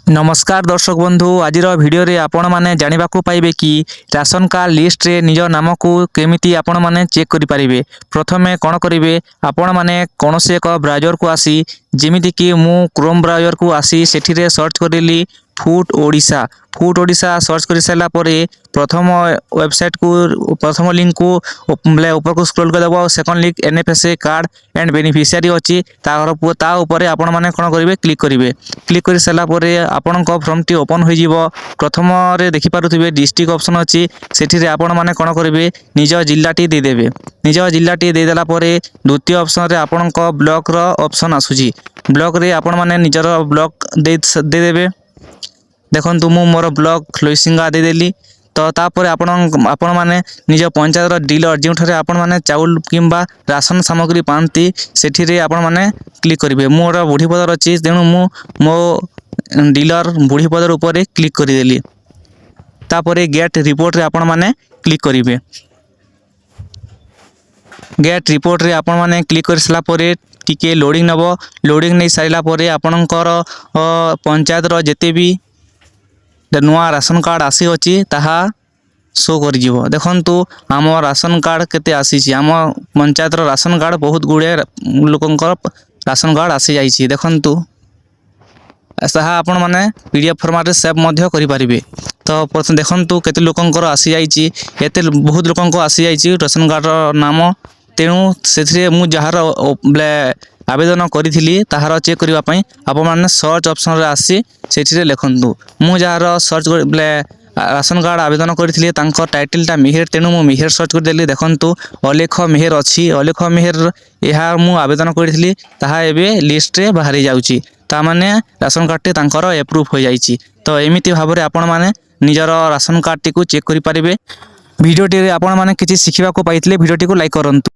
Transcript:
नमस्कार दर्शक बंधु आज भिडियो रे आपण माने जानिबा को पाइबे कि राशन कार्ड लिस्ट रे निज नाम को केमिति आपण माने चेक करि परिबे। प्रथमे कोन करिवे आपण माने कोनोसे एक ब्राउजर को आसी जेमिति कि मु क्रोम ब्राउजर को आसी सेठी रे सर्च करिली फूड ओडिशा सर्च कर सारा प्रथम वेबसाइट को प्रथम लिंक को ऊपर को स्क्रॉल कर देबो। Second link NFSA card and beneficiary अछि ता ऊपर आपण माने कोन करिवे क्लिक कर सारा आपण फॉर्म टी ओपन हो जिवो। प्रथम रे देखि पारुथिबे डिस्ट्रिक्ट ऑप्शन अछि सेठी रे आपण माने कोन करिवे निज जिल्ला टी दे देबे। निज जिल्ला टी दे देला परे द्वितीय ऑप्शन रे आपण को ब्लॉक रो ऑप्शन आसुची। ब्लॉक रे आपण माने निजर ब्लॉक दे देबे। देखो मु मोर ब्लॉक लुइसिंगा दे देली तो तापर आपण माने निज पंचायत डीलर जोठारे आपण माने चाउल किंबा राशन सामग्री पांती सेठी रे आपण माने क्लिक करिवे। मोर बुढ़ीपदर अछि तेणु मु मो डीलर बुढ़ीपदर ऊपर क्लिक कर देली। तापर गेट रिपोर्ट रे आपण माने क्लिक करिवे। गेट रिपोर्ट रे आपण माने क्लिक कर सला परे टिके लोडिंग नबो। लोडिंग नै साइला परे आपणकर पंचायत रो जेते भी नुआ राशन कार्ड आसी अछि ताहा शो कर जीवो। देखंतु आम राशन कार्ड केते आसी आम पंचायत रो राशन कार्ड बहुत गुड़े लोकंकर राशन कार्ड आसी जाइछि। देखंतु साहा आपण माने पीडीएफ फॉर्मेट रे सेव मध्य करि परिबे। तो प्रथम देखंतु केते लोकंकर आसी जाइछि एते बहुत लोकंको आसी जाइछि राशन कार्ड रो नाम। तेणु से मु जहार आवेदन करी ताहार चेक करबा पई आप माने सर्च ऑप्शन रे आसी सेठी रे लिखंतु। मु जहार सर्च राशन कार्ड आवेदन करी तांको टाइटल टा मिहिर तेणु मु मिहिर सर्च कर देली। देखंतु अलेख मिहिर अछि अलेख मिहिर एहा मु आवेदन करी ताहा एबे लिस्ट रे बाहरी जाउची। ता माने राशन कार्ड टे तांकर अप्रूव हो जाइची। तो एमिति भाबरे आपण माने निजर राशन कार्ड टी को चेक करि परिबे। वीडियो टी रे आपण माने किछि सिखिबा को पाइतले वीडियो टी को लाइक करंतु।